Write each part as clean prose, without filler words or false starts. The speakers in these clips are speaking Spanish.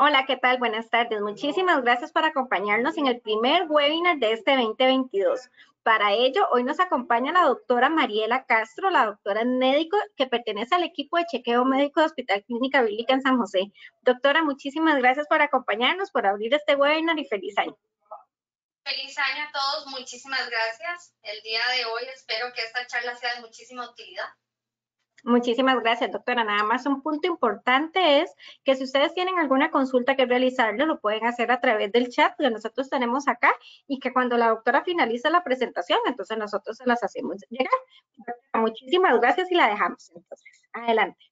Hola, ¿qué tal? Buenas tardes. Muchísimas gracias por acompañarnos en el primer webinar de este 2022. Para ello, hoy nos acompaña la doctora Mariela Castro, la doctora en médico que pertenece al equipo de chequeo médico de Hospital Clínica Bíblica en San José. Doctora, muchísimas gracias por acompañarnos, por abrir este webinar y feliz año. Feliz año a todos, muchísimas gracias. El día de hoy espero que esta charla sea de muchísima utilidad. Muchísimas gracias, doctora. Nada más un punto importante es que si ustedes tienen alguna consulta que realizarlo, lo pueden hacer a través del chat que nosotros tenemos acá y que cuando la doctora finalice la presentación, entonces nosotros se las hacemos llegar. Muchísimas gracias y la dejamos. Entonces, adelante.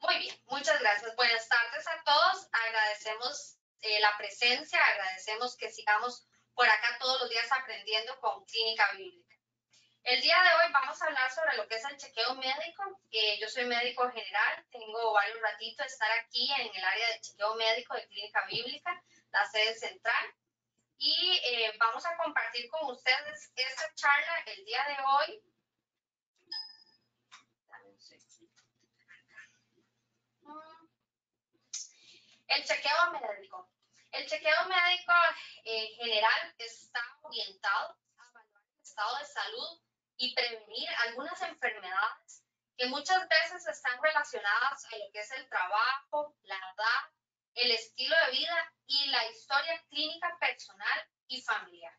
Muy bien, muchas gracias. Buenas tardes a todos. Agradecemos la presencia, agradecemos que sigamos por acá todos los días aprendiendo con Clínica Bíblica. El día de hoy vamos a hablar sobre lo que es el chequeo médico. Yo soy médico general, tengo varios ratitos de estar aquí en el área de chequeo médico de Clínica Bíblica, la sede central. Y vamos a compartir con ustedes esta charla el día de hoy. El chequeo médico. El chequeo médico en general está orientado a evaluar el estado de salud y prevenir algunas enfermedades que muchas veces están relacionadas a lo que es el trabajo, la edad, el estilo de vida y la historia clínica personal y familiar.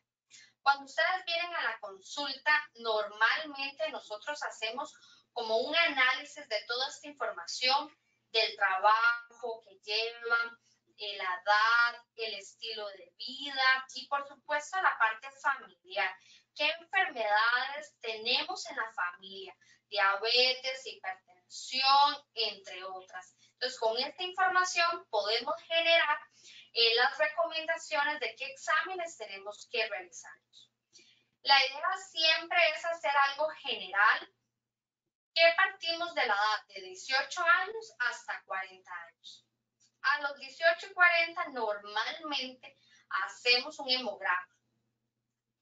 Cuando ustedes vienen a la consulta, normalmente nosotros hacemos como un análisis de toda esta información del trabajo que llevan, la edad, el estilo de vida y por supuesto la parte familiar. ¿Qué enfermedades tenemos en la familia? Diabetes, hipertensión, entre otras. Entonces, con esta información podemos generar las recomendaciones de qué exámenes tenemos que realizar. La idea siempre es hacer algo general que partimos de la edad de 18 años hasta 40 años. A los 18 y 40 normalmente hacemos un hemograma.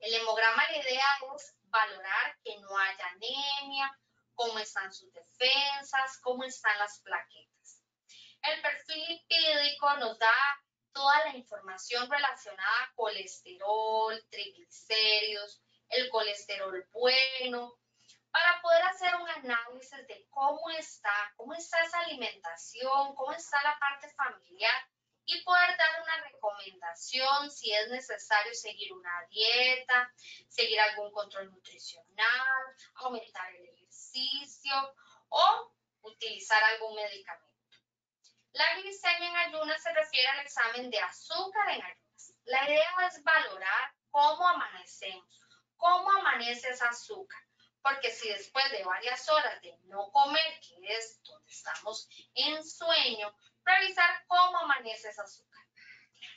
El hemograma, la idea es valorar que no haya anemia, cómo están sus defensas, cómo están las plaquetas. El perfil lipídico nos da toda la información relacionada a colesterol, triglicéridos, el colesterol bueno, para poder hacer un análisis de cómo está esa alimentación, cómo está la parte familiar y poder dar una recomendación si es necesario seguir una dieta, seguir algún control nutricional, aumentar el ejercicio o utilizar algún medicamento. La glicemia en ayunas se refiere al examen de azúcar en ayunas. La idea es valorar cómo amanecemos, cómo amanece esa azúcar. Porque si después de varias horas de no comer, que es donde estamos en sueño, revisar cómo amanece esa azúcar.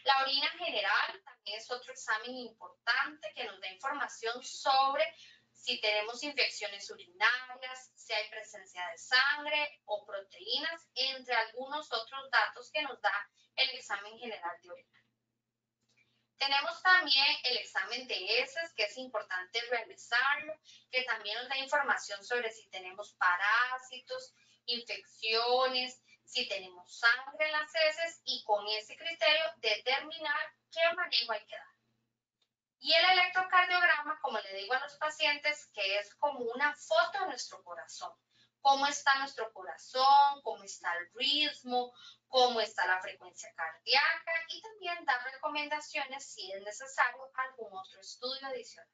La orina general también es otro examen importante que nos da información sobre si tenemos infecciones urinarias, si hay presencia de sangre o proteínas, entre algunos otros datos que nos da el examen general de orina. Tenemos también el examen de heces, que es importante realizarlo, que también nos da información sobre si tenemos parásitos, infecciones, si tenemos sangre en las heces y con ese criterio determinar qué manejo hay que dar. Y el electrocardiograma, como le digo a los pacientes, que es como una foto de nuestro corazón. Cómo está nuestro corazón, cómo está el ritmo, cómo está la frecuencia cardíaca y también dar recomendaciones si es necesario algún otro estudio adicional.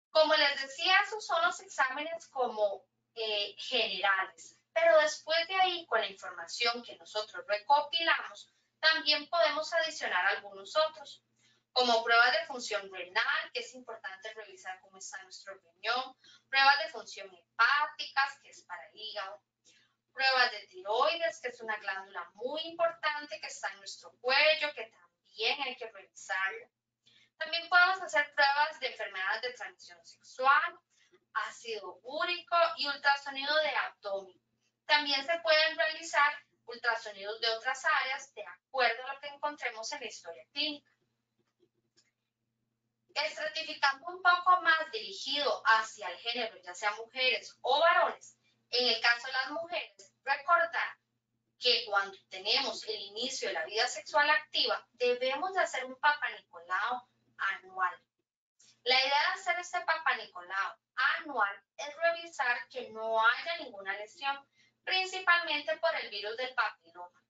Como les decía, esos son los exámenes como generales, pero después de ahí, con la información que nosotros recopilamos, también podemos adicionar algunos otros, como pruebas de función renal, que es importante revisar cómo está nuestro riñón, pruebas de función hepáticas, que es para el hígado, pruebas de tiroides, que es una glándula muy importante que está en nuestro cuello, que también hay que revisarla. También podemos hacer pruebas de enfermedades de transmisión sexual, ácido úrico y ultrasonido de abdomen. También se pueden realizar ultrasonidos de otras áreas de acuerdo a lo que encontremos en la historia clínica. Estratificando un poco más dirigido hacia el género, ya sea mujeres o varones, en el caso de las mujeres, recordar que cuando tenemos el inicio de la vida sexual activa, debemos de hacer un Papa Nicolau anual. La idea de hacer este Papa Nicolau anual es revisar que no haya ninguna lesión, principalmente por el virus del papiloma.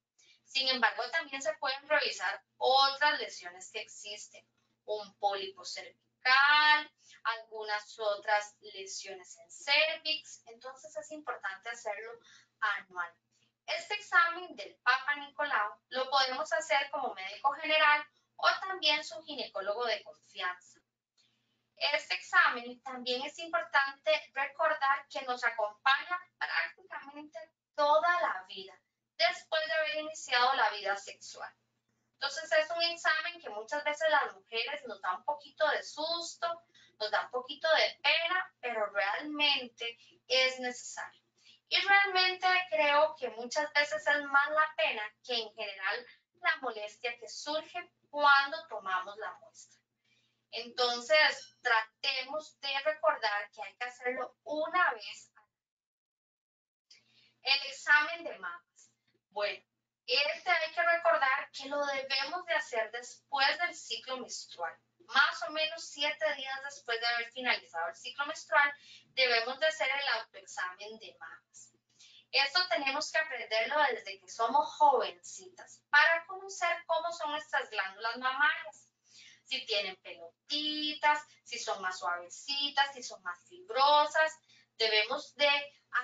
Sin embargo, también se pueden revisar otras lesiones que existen, un pólipo cervical, algunas otras lesiones en cervix, entonces es importante hacerlo anual. Este examen del Papa Nicolau lo podemos hacer como médico general o también su ginecólogo de confianza. Este examen también es importante recordar que nos acompaña prácticamente toda la vida, después de haber iniciado la vida sexual. Entonces es un examen que muchas veces las mujeres nos da un poquito de susto, nos da un poquito de pena, pero realmente es necesario. Y realmente creo que muchas veces es más la pena que en general la molestia que surge cuando tomamos la muestra. Entonces, tratemos de recordar que hay que hacerlo una vez al año. El examen de mamas. Bueno, hay que recordar que lo debemos de hacer después del ciclo menstrual. Más o menos 7 días después de haber finalizado el ciclo menstrual, debemos de hacer el autoexamen de mamas. Esto tenemos que aprenderlo desde que somos jovencitas para conocer cómo son nuestras glándulas mamarias. Si tienen pelotitas, si son más suavecitas, si son más fibrosas, debemos de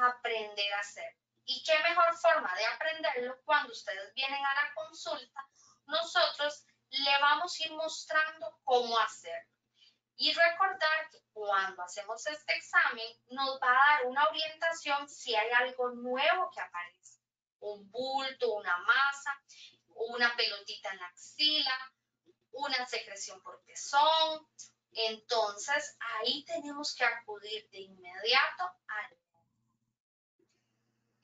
aprender a hacerlo. ¿Y qué mejor forma de aprenderlo? Cuando ustedes vienen a la consulta, nosotros le vamos a ir mostrando cómo hacerlo. Y recordar que cuando hacemos este examen nos va a dar una orientación si hay algo nuevo que aparece. Un bulto, una masa, una pelotita en la axila, una secreción por pezón. Entonces, ahí tenemos que acudir de inmediato al médico.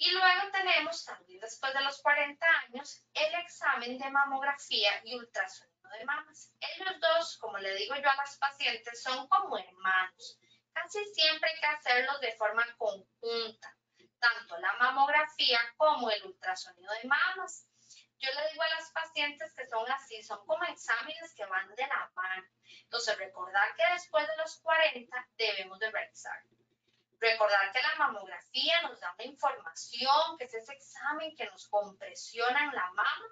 Y luego tenemos también, después de los 40 años, el examen de mamografía y ultrasonido de mamas. Ellos dos, como le digo yo a las pacientes, son como hermanos. Casi siempre hay que hacerlos de forma conjunta, tanto la mamografía como el ultrasonido de mamas. Yo le digo a las pacientes que son así, son como exámenes que van de la mano. Entonces, recordar que después de los 40 debemos de realizarlo. Recordar que la mamografía nos da una información, que es ese examen que nos compresiona en la mama,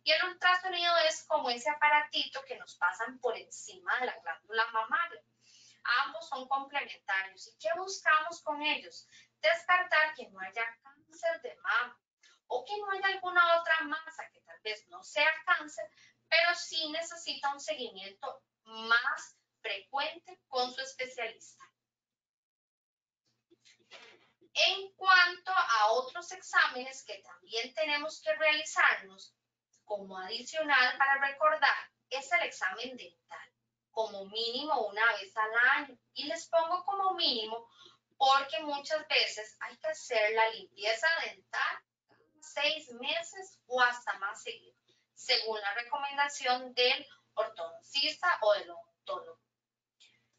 y el ultrasonido es como ese aparatito que nos pasan por encima de la glándula mamaria. Ambos son complementarios. ¿Y qué buscamos con ellos? Descartar que no haya cáncer de mama o que no haya alguna otra masa que tal vez no sea cáncer, pero sí necesita un seguimiento más frecuente con su especialista. En cuanto a otros exámenes que también tenemos que realizarnos como adicional para recordar, es el examen dental, como mínimo una vez al año. Y les pongo como mínimo porque muchas veces hay que hacer la limpieza dental 6 meses o hasta más seguido, según la recomendación del ortodoncista o del odontólogo.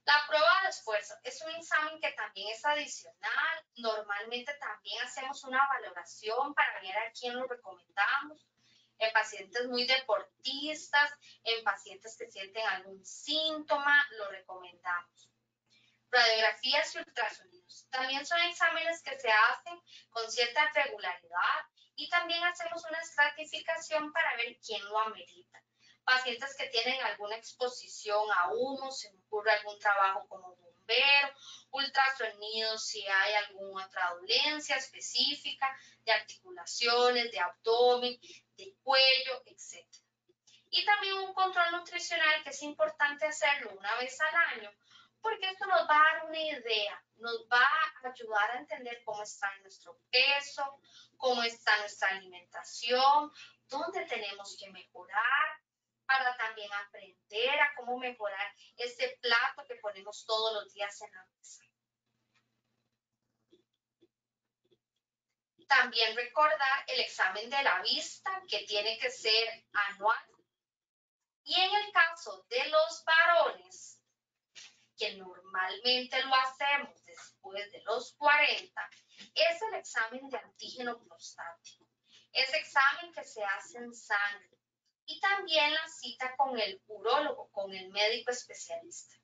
La prueba de esfuerzo es un examen que también es adicional. Normalmente también hacemos una valoración para ver a quién lo recomendamos. En pacientes muy deportistas, en pacientes que sienten algún síntoma, lo recomendamos. Radiografías y ultrasonidos. También son exámenes que se hacen con cierta regularidad y también hacemos una estratificación para ver quién lo amerita. Pacientes que tienen alguna exposición a humo, se me ocurre algún trabajo como bombero, ultrasonidos si hay alguna otra dolencia específica de articulaciones, de abdomen, de cuello, etc. Y también un control nutricional que es importante hacerlo una vez al año, porque esto nos va a dar una idea, nos va a ayudar a entender cómo está nuestro peso, cómo está nuestra alimentación, dónde tenemos que mejorar, para también aprender a cómo mejorar ese plato que ponemos todos los días en la mesa. También recordar el examen de la vista, que tiene que ser anual. Y en el caso de los varones, que normalmente lo hacemos después de los 40, es el examen de antígeno prostático. ese examen que se hace en sangre. Y también la cita con el urólogo, con el médico especialista.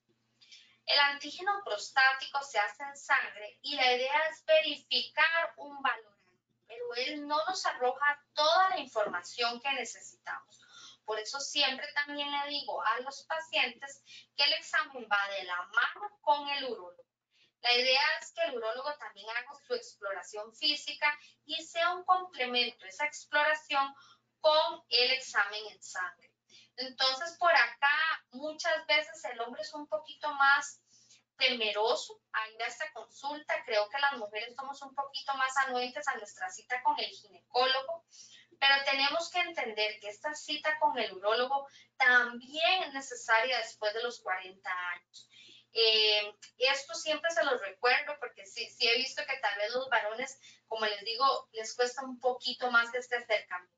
El antígeno prostático se hace en sangre y la idea es verificar un valor, pero él no nos arroja toda la información que necesitamos. Por eso siempre también le digo a los pacientes que el examen va de la mano con el urólogo. La idea es que el urólogo también haga su exploración física y sea un complemento esa exploración con el examen en sangre. Entonces, por acá muchas veces el hombre es un poquito más temeroso a ir a esta consulta. Creo que las mujeres somos un poquito más anuentes a nuestra cita con el ginecólogo, pero tenemos que entender que esta cita con el urólogo también es necesaria después de los 40 años. Esto siempre se los recuerdo porque sí he visto que tal vez los varones, como les digo, les cuesta un poquito más este acercamiento.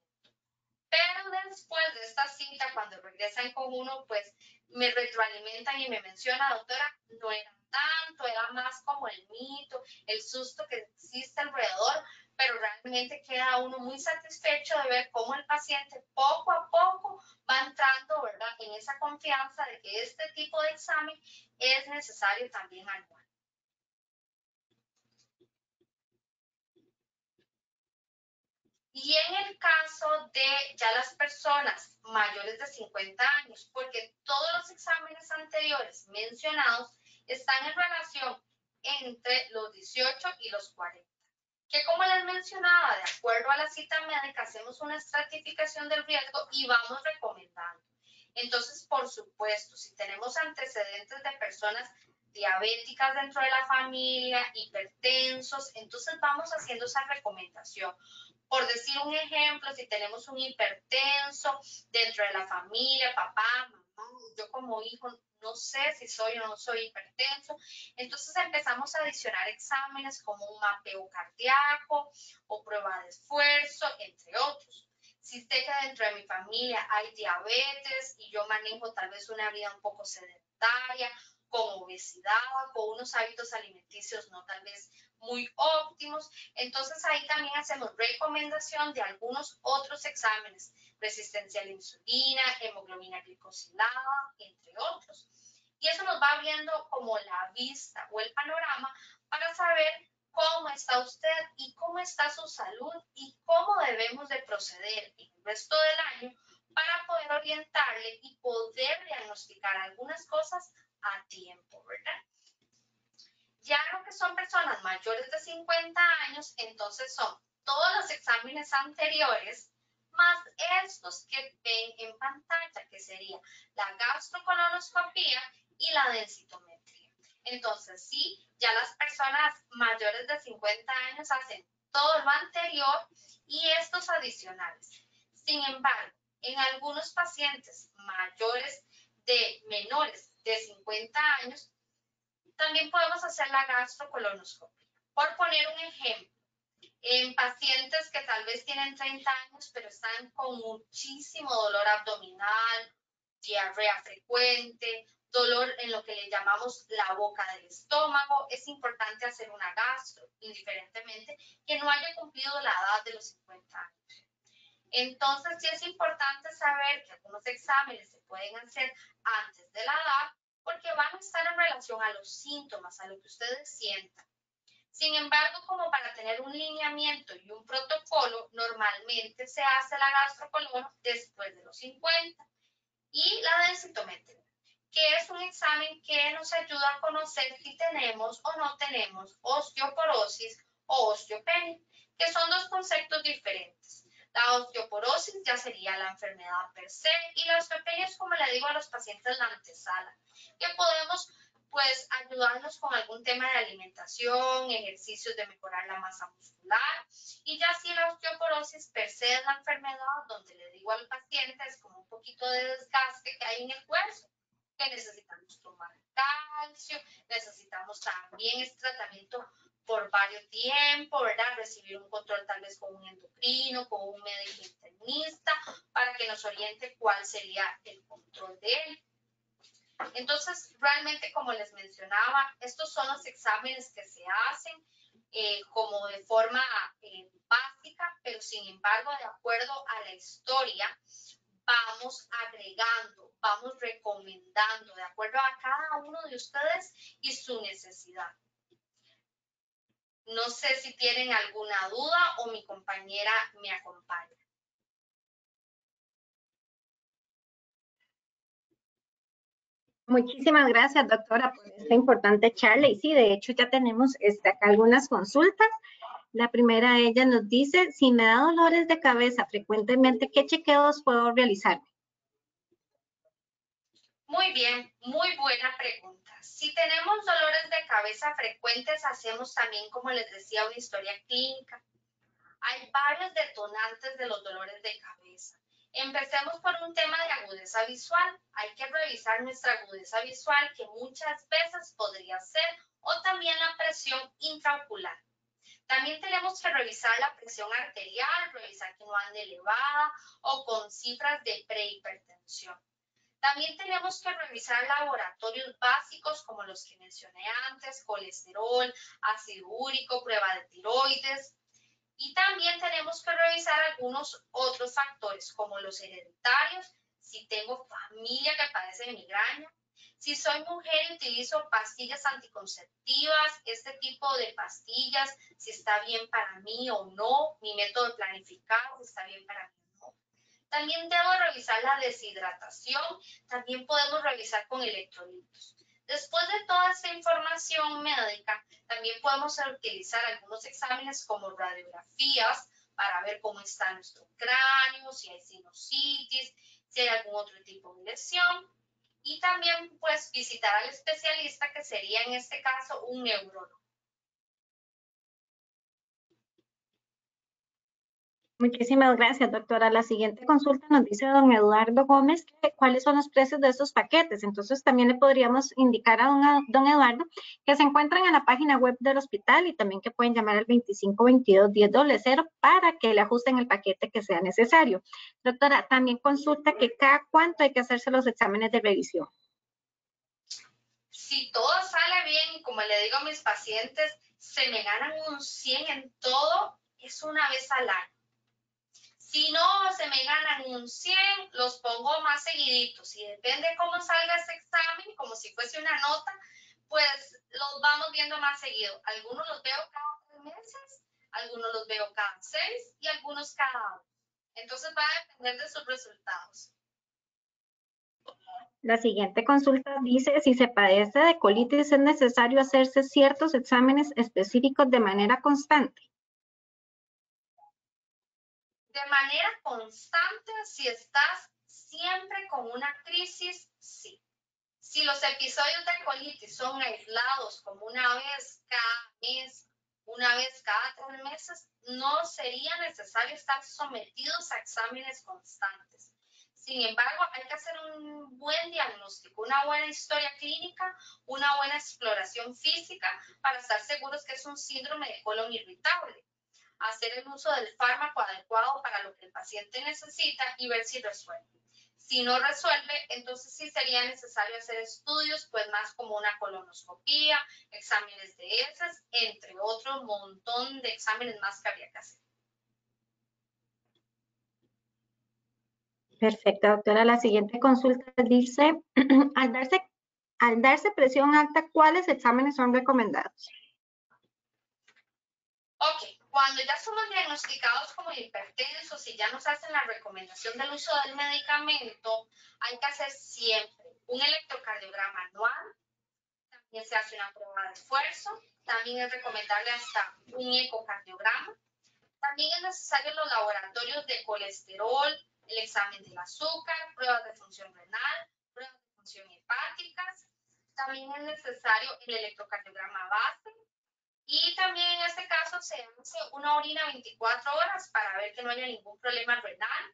Pero después de esta cita, cuando regresan con uno, pues me retroalimentan y me menciona, doctora, no era tanto, era más como el mito, el susto que existe alrededor, pero realmente queda uno muy satisfecho de ver cómo el paciente poco a poco va entrando, ¿verdad?, en esa confianza de que este tipo de examen es necesario también anual. Y en el caso de ya las personas mayores de 50 años, porque todos los exámenes anteriores mencionados están en relación entre los 18 y los 40. Que como les mencionaba, de acuerdo a la cita médica, hacemos una estratificación del riesgo y vamos recomendando. Entonces, por supuesto, si tenemos antecedentes de personas diabéticas dentro de la familia, hipertensos, entonces vamos haciendo esa recomendación. Por decir un ejemplo, si tenemos un hipertenso dentro de la familia, papá, mamá, yo como hijo no sé si soy o no soy hipertenso, entonces empezamos a adicionar exámenes como un mapeo cardíaco o prueba de esfuerzo, entre otros. Si sé que dentro de mi familia hay diabetes y yo manejo tal vez una vida un poco sedentaria, con obesidad, con unos hábitos alimenticios no tal vez muy óptimos, entonces ahí también hacemos recomendación de algunos otros exámenes, resistencia a la insulina, hemoglobina glicosilada, entre otros. Y eso nos va abriendo como la vista o el panorama para saber cómo está usted y cómo está su salud y cómo debemos de proceder en el resto del año para poder orientarle y poder diagnosticar algunas cosas a tiempo, ¿verdad? Ya lo que son personas mayores de 50 años, entonces son todos los exámenes anteriores más estos que ven en pantalla, que sería la gastrocolonoscopía y la densitometría. Entonces, sí, ya las personas mayores de 50 años hacen todo lo anterior y estos adicionales. Sin embargo, en algunos pacientes mayores de menores de 50 años, también podemos hacer la gastrocolonoscopia. Por poner un ejemplo, en pacientes que tal vez tienen 30 años, pero están con muchísimo dolor abdominal, diarrea frecuente, dolor en lo que le llamamos la boca del estómago, es importante hacer una gastro, indiferentemente que no haya cumplido la edad de los 50 años. Entonces, sí es importante saber que algunos exámenes se pueden hacer antes de la edad, porque van a estar en relación a los síntomas, a lo que ustedes sientan. Sin embargo, como para tener un lineamiento y un protocolo, normalmente se hace la gastrocolono después de los 50 y la densitometría, que es un examen que nos ayuda a conocer si tenemos o no tenemos osteoporosis o osteopenia, que son dos conceptos diferentes. La osteoporosis ya sería la enfermedad per se y la osteopenia es, como le digo a los pacientes, la antesala, que podemos pues ayudarnos con algún tema de alimentación, ejercicios de mejorar la masa muscular y ya si la osteoporosis per se es la enfermedad donde le digo al paciente es como un poquito de desgaste que hay en el hueso, que necesitamos tomar calcio, necesitamos también este tratamiento por varios tiempos, ¿verdad? Recibir un control tal vez con un endocrino, con un médico internista, para que nos oriente cuál sería el control de él. Entonces, realmente, como les mencionaba, estos son los exámenes que se hacen como de forma básica, pero sin embargo, de acuerdo a la historia, vamos agregando, vamos recomendando, de acuerdo a cada uno de ustedes y su necesidad. No sé si tienen alguna duda o mi compañera me acompaña. Muchísimas gracias, doctora, por esta importante charla. Y sí, de hecho ya tenemos acá algunas consultas. La primera, ella nos dice, si me da dolores de cabeza frecuentemente, ¿qué chequeos puedo realizar? Muy bien, muy buena pregunta. Si tenemos dolores de cabeza frecuentes, hacemos también, como les decía, una historia clínica. Hay varios detonantes de los dolores de cabeza. Empecemos por un tema de agudeza visual. Hay que revisar nuestra agudeza visual, que muchas veces podría ser, o también la presión intraocular. También tenemos que revisar la presión arterial, revisar que no ande elevada o con cifras de prehipertensión. También tenemos que revisar laboratorios básicos como los que mencioné antes, colesterol, ácido úrico, prueba de tiroides. Y también tenemos que revisar algunos otros factores como los hereditarios, si tengo familia que padece de migraña, si soy mujer y utilizo pastillas anticonceptivas, este tipo de pastillas, si está bien para mí o no, mi método de planificado, si está bien para mí o no. También debo revisar la deshidratación, también podemos revisar con electrolitos. Después de toda esta información médica, también podemos utilizar algunos exámenes como radiografías para ver cómo está nuestro cráneo, si hay sinusitis, si hay algún otro tipo de lesión. Y también pues visitar al especialista, que sería en este caso un neurólogo. Muchísimas gracias, doctora. La siguiente consulta nos dice don Eduardo Gómez cuáles son los precios de estos paquetes. Entonces, también le podríamos indicar a don Eduardo que se encuentran en la página web del hospital y también que pueden llamar al 2522-1000 para que le ajusten el paquete que sea necesario. Doctora, también consulta que cada cuánto hay que hacerse los exámenes de revisión. Si todo sale bien, como le digo a mis pacientes, se me ganan un 100 en todo, es una vez al año. Si no se me ganan un 100, los pongo más seguiditos. Y depende cómo salga este examen, como si fuese una nota, pues los vamos viendo más seguido. Algunos los veo cada 3 meses, algunos los veo cada 6 y algunos cada 2. Entonces va a depender de sus resultados. La siguiente consulta dice, si se padece de colitis, ¿es necesario hacerse ciertos exámenes específicos de manera constante? De manera constante, si estás siempre con una crisis, sí. Si los episodios de colitis son aislados, como una vez cada mes, una vez cada 3 meses, no sería necesario estar sometidos a exámenes constantes. Sin embargo, hay que hacer un buen diagnóstico, una buena historia clínica, una buena exploración física para estar seguros que es un síndrome de colon irritable. Hacer el uso del fármaco adecuado para lo que el paciente necesita y ver si resuelve. Si no resuelve, entonces sí sería necesario hacer estudios, pues más como una colonoscopía, exámenes de heces, entre otro montón de exámenes más que habría que hacer. Perfecto, doctora. La siguiente consulta dice, al darse presión alta, ¿cuáles exámenes son recomendados? Ok, cuando ya somos diagnosticados como hipertensos y ya nos hacen la recomendación del uso del medicamento, hay que hacer siempre un electrocardiograma anual, también se hace una prueba de esfuerzo, también es recomendable hasta un ecocardiograma. También es necesario los laboratorios de colesterol, el examen del azúcar, pruebas de función renal, pruebas de función hepáticas. También es necesario el electrocardiograma base. Y también en este caso se hace una orina 24 horas para ver que no haya ningún problema renal,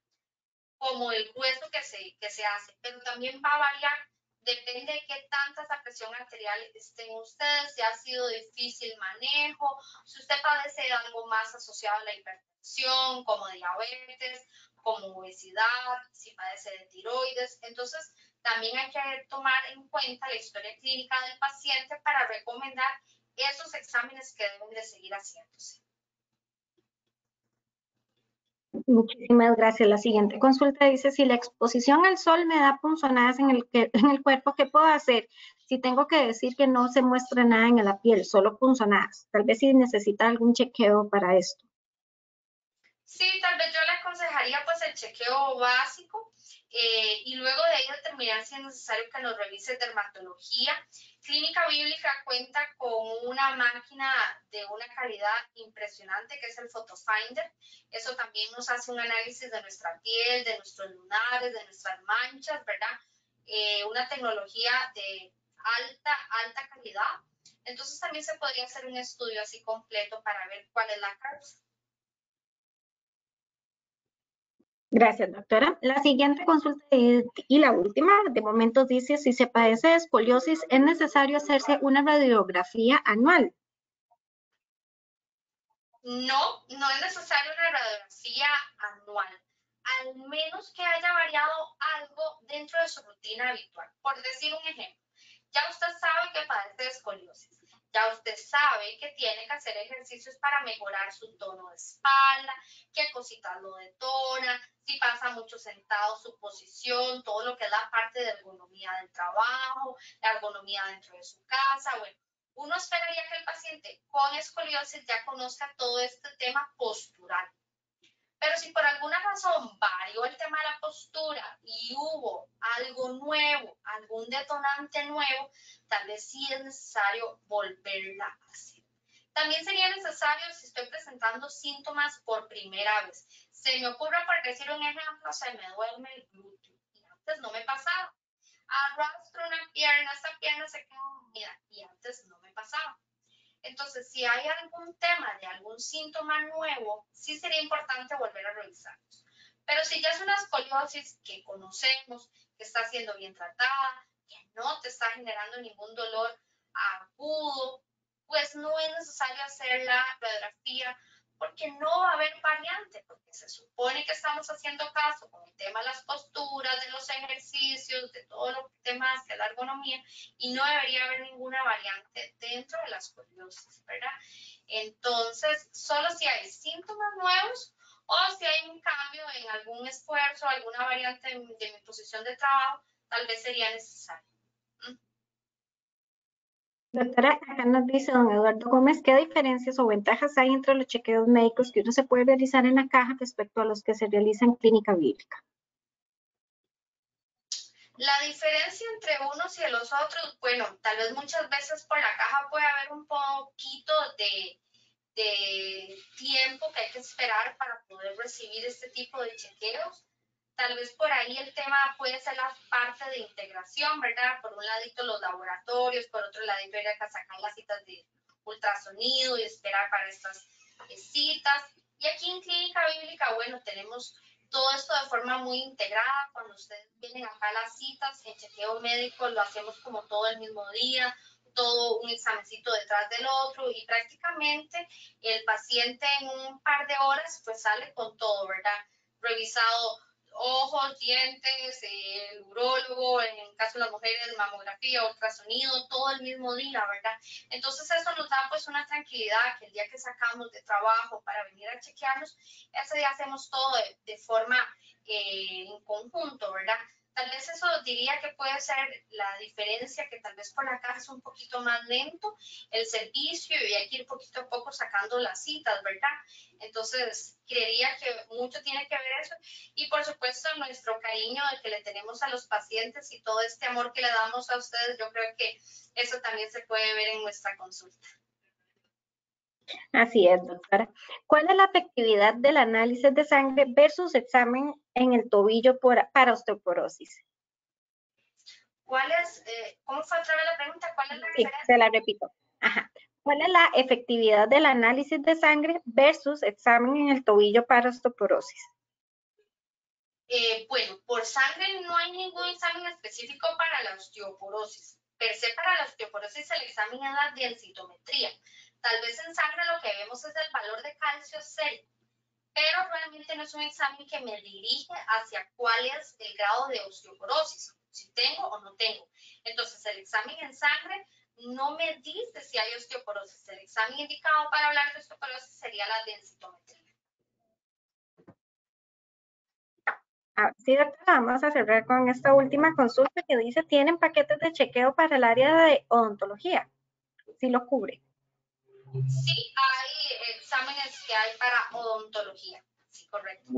como el hueso que se hace. Pero también va a variar, depende de qué tanta esa presión arterial estén ustedes, si ha sido difícil manejo, si usted padece de algo más asociado a la hipertensión, como diabetes, como obesidad, si padece de tiroides. Entonces, también hay que tomar en cuenta la historia clínica del paciente para recomendar esos exámenes que deben de seguir haciéndose. Muchísimas gracias. La siguiente consulta dice, si la exposición al sol me da punzonadas en el cuerpo, ¿qué puedo hacer? Si tengo que decir que no se muestra nada en la piel, solo punzonadas. Tal vez si necesita algún chequeo para esto. Sí, tal vez yo le aconsejaría pues el chequeo básico y luego de ahí determinar si es necesario que nos revise dermatología. Clínica Bíblica cuenta con una máquina de una calidad impresionante que es el PhotoFinder. Eso también nos hace un análisis de nuestra piel, de nuestros lunares, de nuestras manchas, ¿verdad? Una tecnología de alta calidad. Entonces también se podría hacer un estudio así completo para ver cuál es la causa. Gracias, doctora. La siguiente consulta y la última, de momento dice, si se padece de escoliosis, ¿es necesario hacerse una radiografía anual? No es necesaria una radiografía anual, al menos que haya variado algo dentro de su rutina habitual. Por decir un ejemplo, ya usted sabe que padece de escoliosis, ya usted sabe que tiene que hacer ejercicios para mejorar su tono de espalda, qué cositas lo detona, si pasa mucho sentado, su posición, todo lo que es la parte de ergonomía del trabajo, la ergonomía dentro de su casa, bueno. Uno esperaría que el paciente con escoliosis ya conozca todo este tema postural. Pero si por alguna razón varió el tema de la postura y hubo algo nuevo, algún detonante nuevo, tal vez sí es necesario volverla a hacer. También sería necesario si estoy presentando síntomas por primera vez. Se me ocurre, por decir un ejemplo, se me duerme el glúteo y antes no me pasaba. Arrastro una pierna, esta pierna se queda dormida y antes no me pasaba. Entonces, si hay algún tema de algún síntoma nuevo, sí sería importante volver a revisarlos. Pero si ya es una escoliosis que conocemos, que está siendo bien tratada, que no te está generando ningún dolor agudo, pues no es necesario hacer la radiografía porque no va a haber variante, porque se supone que estamos haciendo caso con el tema de las posturas, de los ejercicios, de todo lo demás, de la ergonomía, y no debería haber ninguna variante dentro de la escoliosis, ¿verdad? Entonces, solo si hay síntomas nuevos o si hay un cambio en algún esfuerzo, alguna variante de mi posición de trabajo, tal vez sería necesario. Doctora, acá nos dice don Eduardo Gómez, ¿qué diferencias o ventajas hay entre los chequeos médicos que uno se puede realizar en la caja respecto a los que se realizan en clínica bíblica? La diferencia entre unos y los otros, bueno, tal vez muchas veces por la caja puede haber un poquito de tiempo que hay que esperar para poder recibir este tipo de chequeos. Tal vez por ahí el tema puede ser la parte de integración, ¿verdad? Por un ladito los laboratorios, por otro ladito ir a sacar las citas de ultrasonido y esperar para estas citas. Y aquí en Clínica Bíblica, bueno, tenemos todo esto de forma muy integrada. Cuando ustedes vienen acá a las citas, el chequeo médico lo hacemos como todo el mismo día, todo un examencito detrás del otro y prácticamente el paciente en un par de horas pues sale con todo, ¿verdad? Revisado ojos, dientes, el urólogo, en caso de las mujeres, mamografía, ultrasonido, todo el mismo día, ¿verdad? Entonces eso nos da pues una tranquilidad que el día que sacamos de trabajo para venir a chequearnos, ese día hacemos todo de forma en conjunto, ¿verdad? Tal vez eso diría que puede ser la diferencia, que tal vez por la caja es un poquito más lento el servicio y hay que ir poquito a poco sacando las citas, ¿verdad? Entonces, creería que mucho tiene que ver eso y por supuesto nuestro cariño de que le tenemos a los pacientes y todo este amor que le damos a ustedes, yo creo que eso también se puede ver en nuestra consulta. Así es, doctora. ¿Cuál es la efectividad del análisis de sangre versus examen en el tobillo para osteoporosis? ¿Cuál es, cómo fue otra vez la pregunta? ¿Cuál es la Sí, diferencia? se la repito. Ajá. ¿Cuál es la efectividad del análisis de sangre versus examen en el tobillo para osteoporosis? Bueno, por sangre no hay ningún examen específico para la osteoporosis. Per se para la osteoporosis el examen es la densitometría. Tal vez en sangre lo que vemos es el valor de calcio sérico, pero realmente no es un examen que me dirige hacia cuál es el grado de osteoporosis, si tengo o no tengo. Entonces el examen en sangre no me dice si hay osteoporosis. El examen indicado para hablar de osteoporosis sería la densitometría. Sí, doctora, vamos a cerrar con esta última consulta que dice, ¿tienen paquetes de chequeo para el área de odontología? Sí lo cubre. Sí, hay exámenes que hay para odontología. Sí, correcto.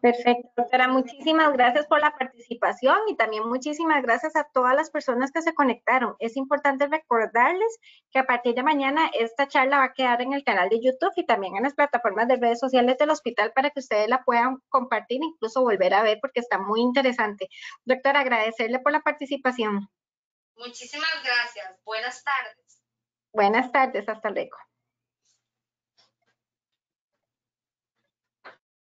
Perfecto, doctora. Muchísimas gracias por la participación y también muchísimas gracias a todas las personas que se conectaron. Es importante recordarles que a partir de mañana esta charla va a quedar en el canal de YouTube y también en las plataformas de redes sociales del hospital para que ustedes la puedan compartir, incluso volver a ver porque está muy interesante. Doctora, agradecerle por la participación. Muchísimas gracias. Buenas tardes. Buenas tardes, hasta luego.